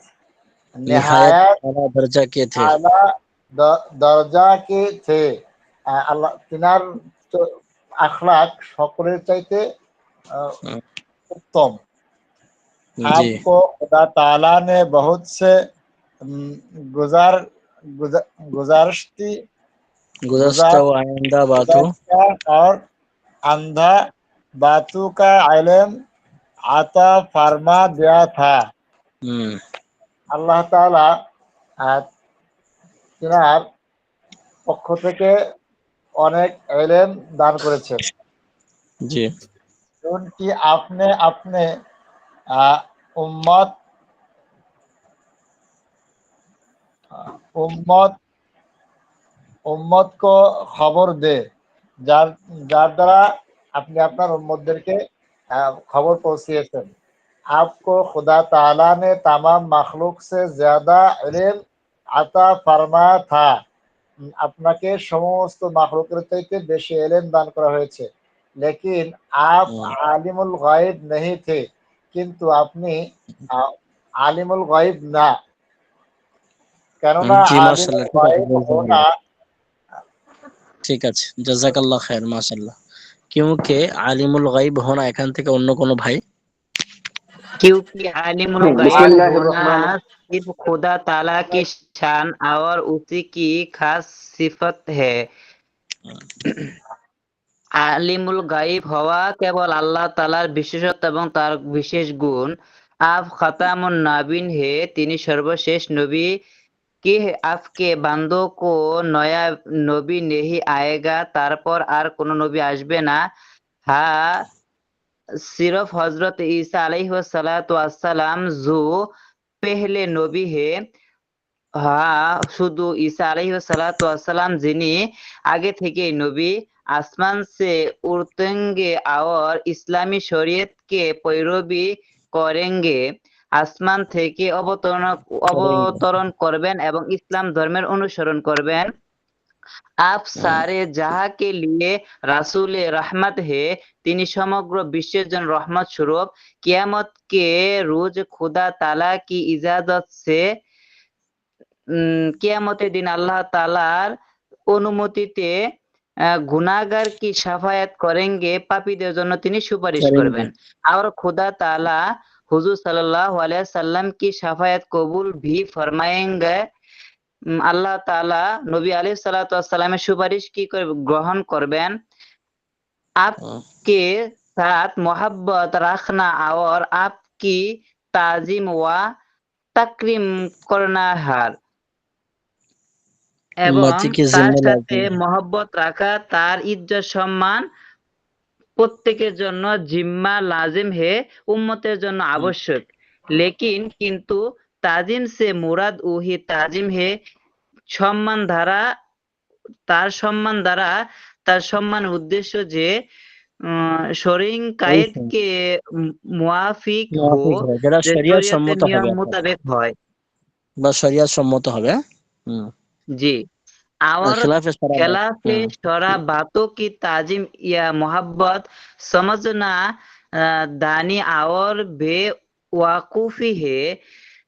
निहायत निहायत आला दर्जा के थे। आला দরজা কে থে, আল্লাহ তিনার আখলাক সকলের চাইতে उत्तम। जी आपको खुदा ताला ने बहुत से गुजारश्ती गुज़श्ता व आइंदा बातों और अंधा बातों का इल्म आता फरमा दिया था। আল্লাহ তাআলা তিনার পক্ষ থেকে অনেক ইলম দান করেছেন। जी उनकी आपने अपने उम्मत उम्मत उम्मत को খবর দে, যার যার দ্বারা আপনি আপনার উম্মতদেরকে খবর পৌঁছিয়েছেন। आपको खुदा ताला ने तमाम मखलूक से ज्यादा इल्म আতা ফরমায়া থা, আপনাকে সমস্ত মাখলুকের চাইতে বেশি ইলম দান করা হয়েছে। लेकिन आप আলিমুল গায়ব नहीं थे, কিন্তু আপনি আলিমুল গায়ব না। কেননা जी আলিমুল माशाल्लाह, গায়ব হোনা ঠিক আছে, জাযাকাল্লাহ খায়ের, মাশাআল্লাহ। क्योंकि आलिमुल गायब होना এখান থেকে অন্য কোনো ভাই क्योंकि आलिमुल गायब होना सिर्फ खुदा ताला की शान और उसी की खास सिफत है। আলিমুল গায়ব হওয়া কেবল আল্লাহ তাআলার বিশেষত্ব এবং তার বিশেষ গুণ। আপ খাতামুন নাবিন হে, তিনি সর্বশেষ নবী। कि आपके বান্দো কো নয়া নবী নেহি আয়েগা, তারপর আর কোন নবী আসবে না। হ্যাঁ सिर्फ हजरत ईसा अलैहिस्सलाम जो पहले नबी है। হ্যাঁ শুধু ঈসা আলাইহিসসালাম যিনি আগে থেকে নবী। আসমান से उतरेंगे और इस्लामी शरीयत के पैरवी करेंगे, আসমান থেকে অবতরণ করবেন এবং ইসলাম ধর্মের অনুসরণ করবেন। आप सारे जहां के लिए রাসূল রহমত হে, তিনি সমগ্র বিশ্বের জন্য রহমত স্বরূপ। কিয়ামত কে রোজ খুদা তাআলা কি ইজাজত সে, কিয়ামতের দিন আল্লাহ তাআলার অনুমতিতে গুনাহগার কি শাফায়াত করেंगे, পাপীদের জন্য তিনি সুপারিশ করবেন। और खुदा ताला हुजूर सल्लल्लाहु अलैहि वसल्लम की शाफायत कबूल भी फरमाएंगे। আল্লাহ তাআলা নবী আলাইহিস সালাতু ওয়াস সালামের সুপারিশ কি করে গ্রহণ করবেন। आपके साथ मोहब्बत रखना और आपकी ताजीम व তাকরিম করনা হার, এবং তার সাথে মহব্বত রাখা, তার ইজ্জত সম্মান প্রত্যেকের জন্য জিম্মা লাজিম হে, উম্মতের জন্য আবশ্যক। লেকিন কিন্তু তাজিম সে মুরাদ ওহি তাজিম হে, সম্মান দ্বারা তার সম্মান উদ্দেশ্য যে শরীন কায়েদ কে মুআফিক হো, যেটা যে শরিয়ত শরীয়তের সম্মত নিয়ম হবে মোতাবেক হয় বা শরিয়ত সম্মত হবে। জি। और खिलाफ शरा खिलाफ शरा बातों की ताजिम या मोहब्बत समझना दानी और बेवाकुफी है।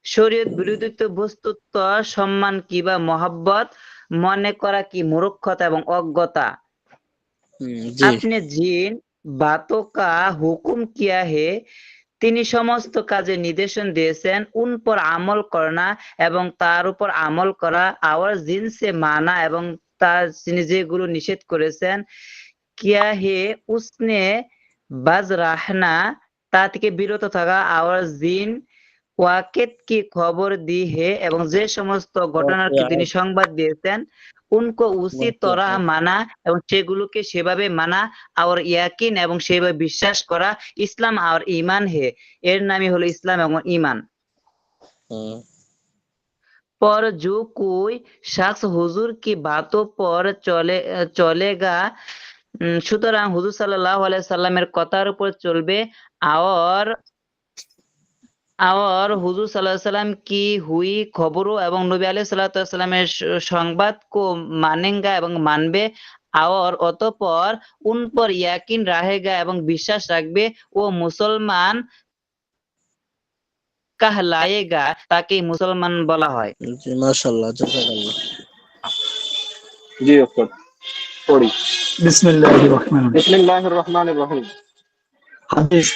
শরীয়ত বিরোধিত বস্তুত্ব সম্মান কিবা মহব্বত মনে করা কি মূর্খতা এবং অজ্ঞতা। जी आपने जिन बातों का हुक्म किया है তিনি সমস্ত কাজে নির্দেশন দিয়েছেন উন পর আমল করনা এবং তার উপর আমল করা আর জিনসে মানা এবং তার তিনি যেগুলো নিষেধ করেছেন কিয়া হে উসনে বাজ রাহনা তা থেকে বিরত থাকা আর জিন ওয়াকেত কি খবর দি হে এবং যে সমস্ত ঘটনার কি তিনি সংবাদ দিয়েছেন উনকো উসি তরহ মানা এবং সেগুলোকে সেভাবে মানা আর ইয়াকিন এবং সেভাবে বিশ্বাস করা ইসলাম আর ঈমান হে এর নামই হলো ইসলাম এবং ঈমান। पर जो कोई शख्स हुजूर की बातों पर चलेगा সুতরাং হুজুর সাল্লাল্লাহু আলাইহি সাল্লামের কথার উপর চলবে और হুজুর সাল্লাল্লাহু আলাইহি সাল্লাম की हुई खबरों এবং নবী আলাইহিস সালাতু ওয়াস সালামের সংবাদ को मानेगा এবং মানবে और অতঃপর उन पर यकीन रहेगा এবং বিশ্বাস রাখবে ও মুসলমান कहलाएगा ताकि मुसलमान বলা হয়। जी माशाल्लाह जज़ाकल्लाह। जी उस्ताद थोड़ी बिस्मिल्लाहिर्रहमानिर्रहीम। হাদিস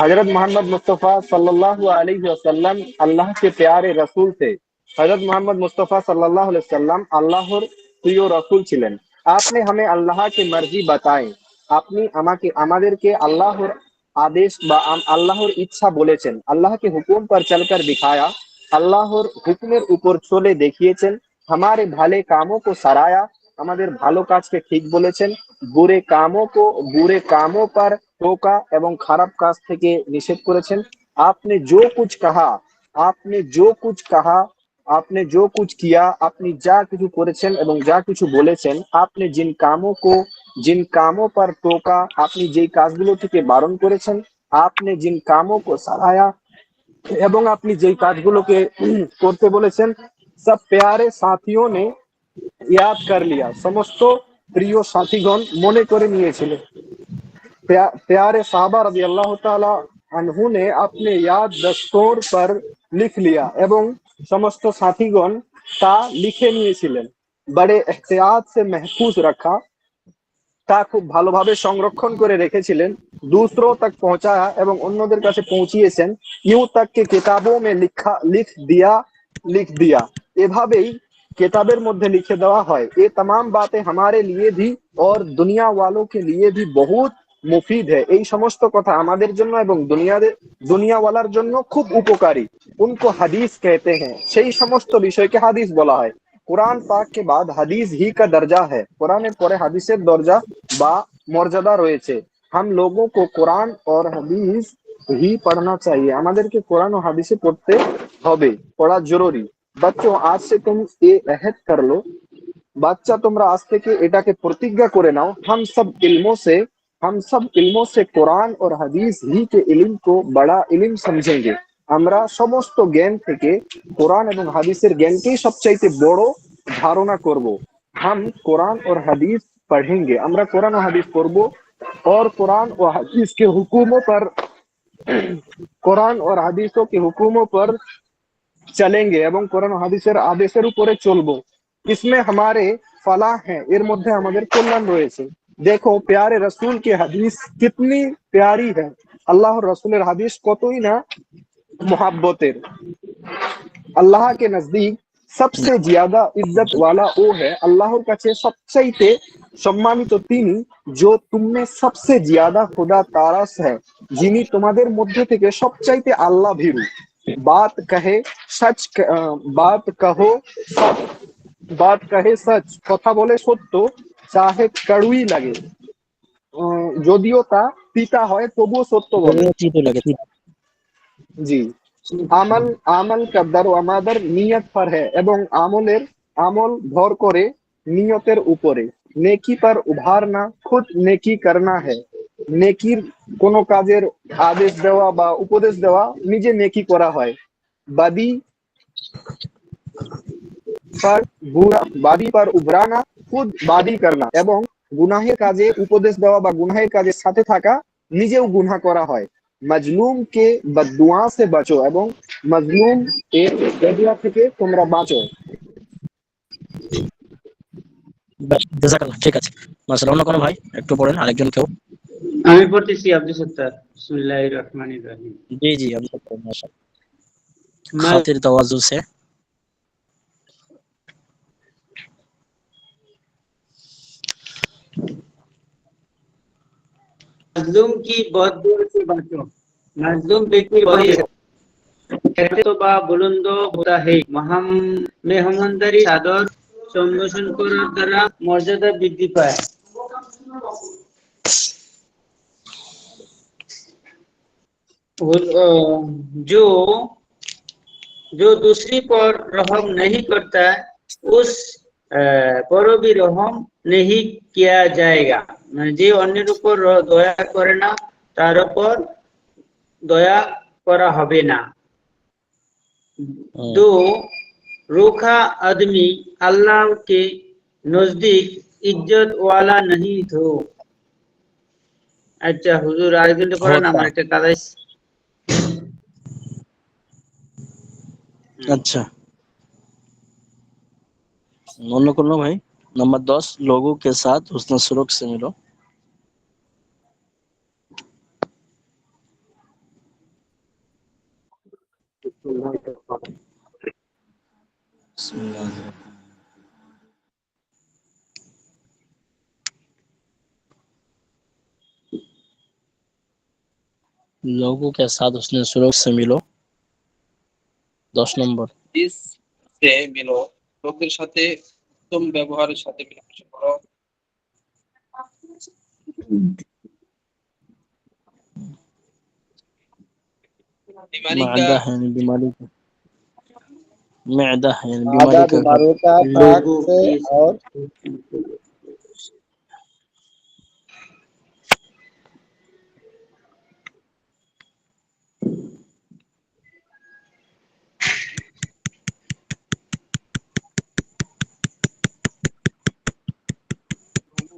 हजरत मोहम्मद मुस्तफ़ा सल्लल्लाहु अलैहि वसल्लम अल्लाह के प्यारे रसूल थे। हजरत मोहम्मद मुस्तफ़ा सल्लल्लाहु अलैहि वसल्लम আল্লাহর প্রিয় রাসূল ছিলেন। আপনি हमें अल्लाह की मर्जी बताएं। আপনি আমাদেরকে আল্লাহর आदेश বা আল্লাহর ইচ্ছা বলেছেন, আল্লাহকে হুকুম पर चलकर दिखाया, আল্লাহর হুকুমের উপর চলে দেখিয়েছেন, हमारे भले कामों को सराया, আমাদের ভালো কাজকে ঠিক বলেছেন, বুরে কামों पर टोका এবং খারাপ কাজ থেকে নিষেধ করেছেন। आपने जो कुछ कहा, आपने जो कुछ किया, আপনি যা কিছু করেছেন এবং যা কিছু বলেছেন, आपने जिन कामों पर टोका, আপনি যেই কাজগুলো থেকে বারণ করেছেন, आपने जिन कामों को सराया এবং আপনি যেই কাজগুলোকে করতে বলেছেন, सब प्यारे साथियों ने याद कर लिया, समस्त প্রিয় সাথীগণ মনে করে নিয়েছিলেন। प्यारे साहबा रज़ी अल्लाह ताला अन्हु ने अपने याद दस्तूर पर लिख लिया এবং समस्त साथीगण তা লিখে নিয়েছিলেন। बड़े एहतियात से महफूज रखा, তা খুব ভালোভাবে সংরক্ষণ করে রেখেছিলেন। दूसरों तक पहुंचाया এবং অন্যদের কাছে পৌঁছিয়েছেন। यूं तक के किताबों में लिख दिया এভাবেই किताबेर मध्य लिखे देवा है। ये तमाम बातें हमारे लिए भी और दुनिया वालों के लिए भी बहुत मुफीद है। এই সমস্ত কথা আমাদের জন্য এবং দুনিয়াওয়ালার জন্য খুব উপকারী। उनको हदीस कहते हैं, সেই সমস্ত বিষয়কে হাদিস বলা হয়। कुरान पाक के बाद हदीस ही का दर्जा है, कुराনের পরে হাদিসের দরজা বা মর্যাদা রয়েছে। हम लोगों को कुरान और हदीस ही पढ़ना चाहिए, আমাদেরকে কোরআন ও হাদিসে পড়তে হবে, পড়া জরুরি। बच्चों आज से तुम ये अहद कर लो, বাচ্চা তোমরা আজ থেকে এটাকে প্রতিজ্ঞা করে নাও, हम सब इल्मों से कुरान और हदीस ही के इल्म को बड़ा इल्म समझेंगे। আমরা সমস্ত জ্ঞান থেকে কোরআন এবং হাদিসের জ্ঞানকেই সবচাইতে বড় ধারণা করব। हम कुरान और हदीस पढ़ेंगे, আমরা কোরআন ও হাদিস পড়ব, और कुरान और हदीस के हुक्मों पर कुरान और हदीसों के हुक्मों पर चलेंगे এবং কোরআন ও হাদিসের আদেশের উপরে চলবো। इसमें हमारे फलाह है, এর মধ্যে আমাদের কল্যাণ রয়েছে। देखो प्यारे रसूल की हदीस कितनी प्यारी है, আল্লাহর রাসূলের হাদিস কতই না मोहब्बतेर। अल्लाह के नजदीक सबसे ज्यादा इज्जत वाला वो है, আল্লাহর কাছে সবচাইতে সম্মানিত তিনি, जो तुमने सबसे ज्यादा खुदा तारस है, যিনি তোমাদের মধ্যে থেকে সবচাইতে আল্লাহ ভীরু। बात कहे सच, কথা বলে সত্য, চাহে কড়ুই লাগে, যদিও তা পিতা হয় তবুও সত্য বলে। জি, আমল का दरवामादर নিয়ত पर है, এবং আমল ভর করে নিয়তের উপরে। নেকি पर उभारना, खुद नेकी करना है, নেকির কোন কাজের আদেশ দেওয়া বা উপদেশ দেওয়া, নিজে নেকি করা হয়। বাদী पर उभराना, खुद বাদী करना এবং গুনাহের কাজে উপদেশ দেওয়া বা গুনাহের কাজের সাথে থাকা নিজেও গুনাহ করা হয়। মজলুম কে বদদুয়া से बचो এবং মজলুম এর বদদুয়া থেকে তোমরা বাঁচো। ব্যাস, জাযাকাল্লাহ, ঠিক আছে। মাশাআল্লাহ। অন্য কোনো ভাই একটু পড়েন, আরেকজন কেউ। আমি পড়তেছি আব্দুল সত্তার। বিসমিল্লাহির রহমানির রহিম। জি জি, আমি পড়েন মাশাআল্লাহ। খাতির तवज्जो से। मजलूम की बददुआ से बचो। मजलूम व्यक्ति वही कहते तो बा बुलंद होता है। মেহমানদারি সাদর সম্ভাষণ করার দ্বারা মর্যাদা বৃদ্ধি পায়। जो जो दूसरी पर रहम नहीं करता उस पर भी रहम नहीं किया जाएगा। মানে যে অন্যের উপর দয়া করে না তার উপর দয়া করা হবে না। दो रूखा आदमी अल्लाह के नजदीक इज्जत वाला नहीं तो। अच्छा हुजूर আরেকজনটা পড়েন, আমার একটা কাজ আছে। अच्छा, অন্য কোনো ভাই? नंबर 10, लोगों के साथ हुस्न सलूक से मिलो। लोगों के साथ हुस्न सलूक से मिलो। 10 নম্বর। से मिलो, লোকদের সাথে উত্তম ব্যবহারের সাথে মেলামেশা করো। मादा है बीमारी का, मैदा है आधा बीमारी का घर। बीमारों का ताक लोगों से के और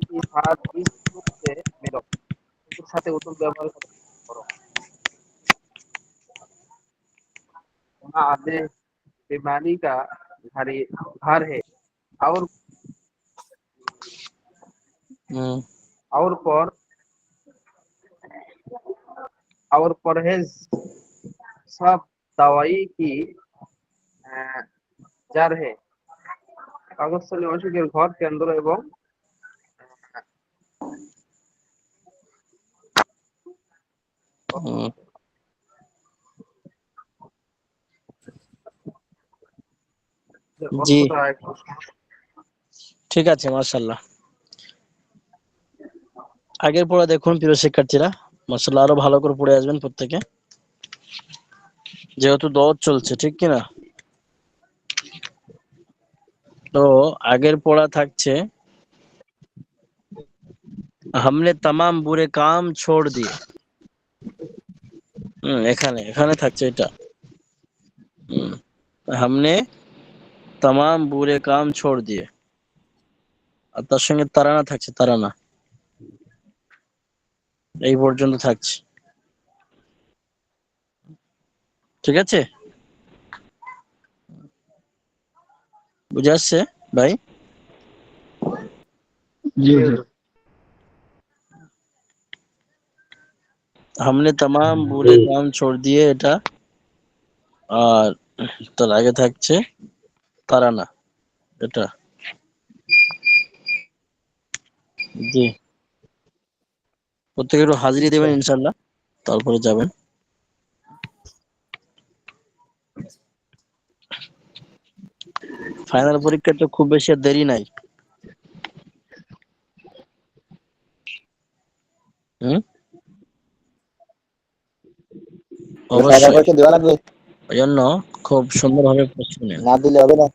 लोगों के साथ इस रूप से मिलो, उनके साथ उत्तम व्यवहार करो। वहाँ आधे बीमारी का घर है और पर और परहेज सब दवाई की जड़ है। পাকস্থলী অসুখের ঘর, কেন্দ্র এবং জি, ঠিক আছে, মাশাআল্লাহ। আগের পড়া দেখুন প্রিয় শিক্ষার্থীরা, মাশাআল্লাহ আরো ভালো করে পড়ে আসবেন প্রত্যেকে, যেহেতু দৌড় চলছে, ঠিক কিনা? তো আগের পড়া থাকছে हमने तमाम बुरे काम छोड़ दिए। এখানে এখানে থাকছে এটা, हमने तमाम बुरे काम छोड़ दिए। আর তার সঙ্গে তারানা থাকছে, তারানা। এই পর্যন্ত থাকছে, ঠিক আছে? বুঝে আসছে ভাই? हमने तमाम बुरे काम छोड़ दिए এটা, আর তার আগে থাকছে তারানা, এটা। জি, প্রত্যেকে একটু হাজিরি দেবেন ইনশাল্লাহ, তারপরে যাবেন। ফাইনাল পরীক্ষা তো খুব বেশি আর দেরি নাই। অবশ্যই দেওয়া লাগবে, ওই জন্য খুব সুন্দরভাবে প্রশ্ন নেন। না দিলে হবে না।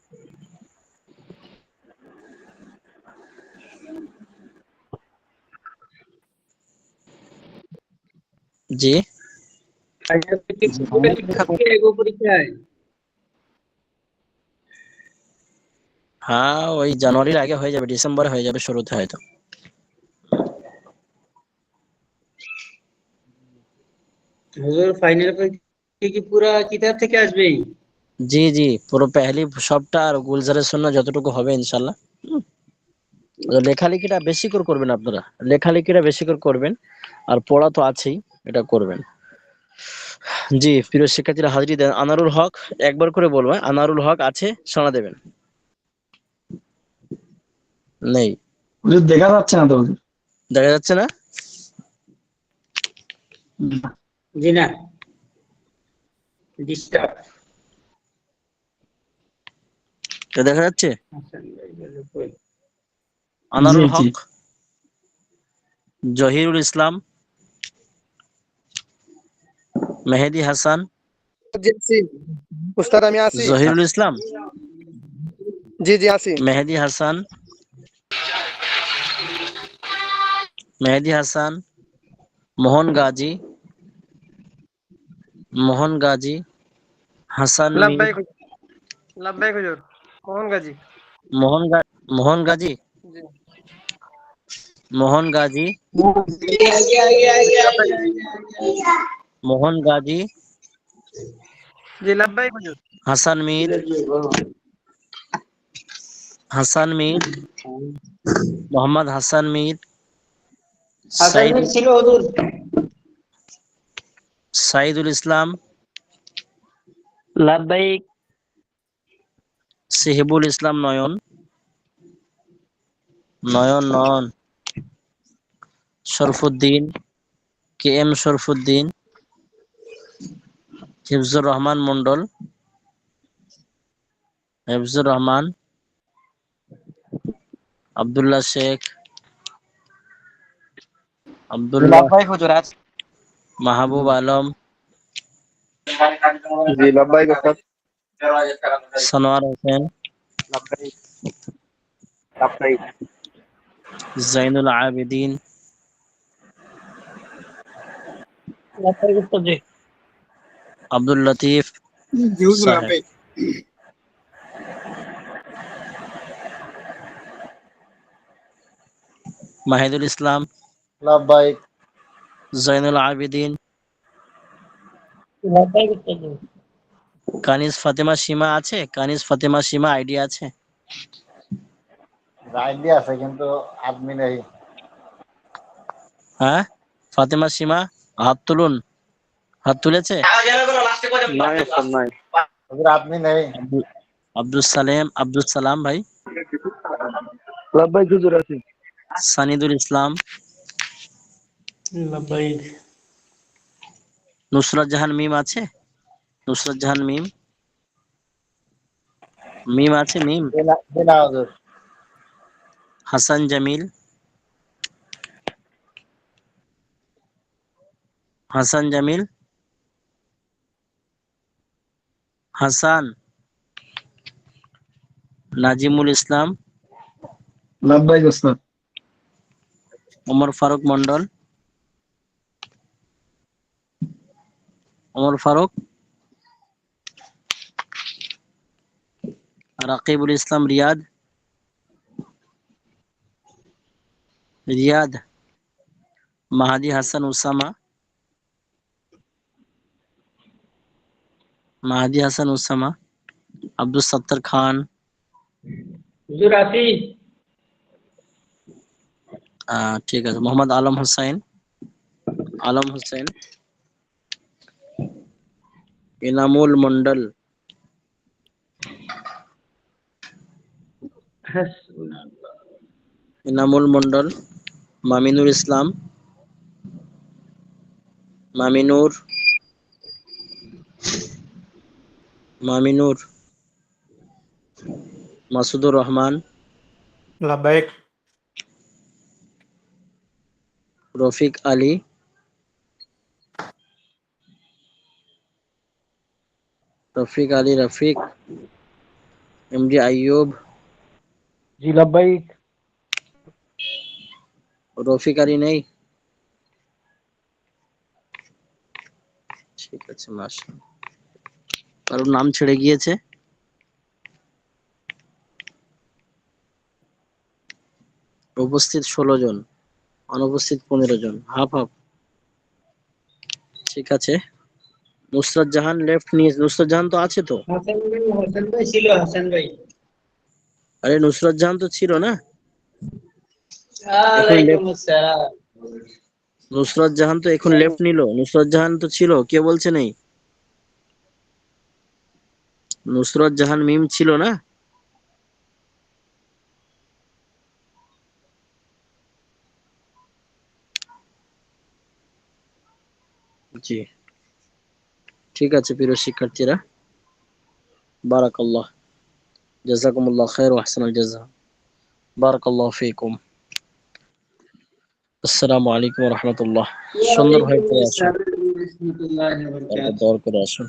জি, পরীক্ষায় হ্যাঁ, ওই জানুয়ারির আগে হয়ে যাবে, ডিসেম্বরে হয়ে যাবে শুরুতে হয়তো। হুজুর ফাইনাল পরীক্ষা কি পুরা কিতাব থেকে আসবে? জি জি, পুরো পেহলি সবটা আর গুলজারের সুন্নাহ যতটুকু হবে ইনশাল্লাহ। তো লেখালেখিটা বেশি করে করবেন আপনারা, লেখালেখিটা বেশি করে করবেন, আর পড়া তো আছেই, এটা করবেন। জি প্রিয় শিক্ষার্থীরা হাজিরি দেন। আনারুল হক, একবার করে বলবো, আনারুল হক আছে, শোনা দেবেন। নেই, দেখা যাচ্ছে না তো। দেখা যাচ্ছে না? জি না, ডিস্টার্ব। দেখা যাচ্ছে আনারুল হক, জহিরুল ইসলাম, মেহেদি হাসান, উস্তাদ আমি আছি। জহিরুল ইসলাম, জি জি আছি। মেহেদি হাসান, মেহেদি হাসান, মোহন গাজী, মোহন গাজী, হাসান মীর, লাব্বাইক লাব্বাইক হুজুর। মোহন গাজী। মোহন গাজী, জি মোহন গাজী, মোহন গাজী, জি লাব্বাইক হুজুর। হাসান মীর, হাসান মীর, মোহাম্মদ হাসান মীর, হাসান মীর ছিল হুজুর। সাইদুল ইসলাম, লাব্বাইক। সিহিবুল ইসলাম নয়ন, নয়ন, শরফুদ্দিন, কে এম শরফুদ্দিন, হিফজুর রহমান মন্ডল, হিফজুর রহমান, আব্দুল্লাহ শেখ, আব্দুল্লাহ, লাব্বাইক হুজুর আছে। মাহবুব আলম, জি লাব্বাইক উস্তাদ। সনোয়ার হোসেন, লাব্বাইক লাব্বাইক। জাইনুল আবেদিন, আব্দুল লতিফ জি হুজুর সাহেব, লাব্বাইক। মাহিদুল ইসলাম, লাব্বাইক। জাইনুল আবেদিন, কানিজ ফাতেমা সীমা আছে? কানিজ ফাতেমা সীমা আইডিয়া আছে? আইডিয়া আছে কিন্তু আদমি নেই। হ্যাঁ, ফাতেমা সীমা, হাত তুলুন। হাত তুলেছে? নাই উস্তাদ নাই। হুজুর আদমি নেই। আব্দুল সালাম ভাই, লাব্বাইক হুজুর আছে। সানিদুল ইসলাম, লাব্বাইক। নুসরাত জাহান মিম আছে? নুসরাত জাহান মিম, মিম আছে? মিম, জি না হুজুর। হাসান জামিল, হাসান জামিল, হাসান, নাজিমুল ইসলাম, লাব্বাইক উস্তাদ। ওমর ফারুক মন্ডল, ওমর ফারুক, রাকিবুল ইসলাম রিয়াদ, রিয়াদ, মাহাদি হাসান উসামা, মাহাদি হাসান উসামা, আব্দুল সত্তার খান, হুজুর আছি। ঠিক আছে, মোহাম্মদ আলম হোসেন, আলম হোসেন, ইনামুল মন্ডল, ইনামুল মন্ডল, মামিনুর ইসলাম, মামিনুর, মামিনুর, মাসুদুর রহমান, লাব্বাইক রফিক আলী, রফিক, এমডি আইয়ুব, জি লাব্বাইক। রফিক আলী নেই? ঠিক আছে, মাশাআল্লাহ। কারোর নাম ছেড়ে গিয়েছে? উপস্থিত 16 জন, অনুপস্থিত 15 জন, হাফ হাফ। ঠিক আছে, নুসরাত জাহান লেফট নিয়ে, নুসরাত জাহান তো আছে তো? হাসান ভাই ছিল, হাসান ভাই। আরে নুসরাত জাহান তো ছিল না? ওয়ালাইকুম আসসালাম। নুসরাত জাহান তো এখন লেফট নিল, নুসরাত জাহান তো ছিল, কে বলছে নেই? নুসরাত জাহান মিম ছিল না? জি ঠিক আছে প্রিয় শিক্ষার্থীরা, বারাকাল্লাহ, জাযাকুমুল্লাহ খায়র ওয়া আহসানাল জাযা, বারাকাল্লাহু ফীকুম। আসসালামু আলাইকুম ওয়া রাহমাতুল্লাহ। সুন্দর ভাবে পড়ে আসুন, ওয়ালাইকুম আসসালাম ওয়া রাহমাতুল্লাহি ওয়া বারাকাতুহু। দোয়া করে আসুন।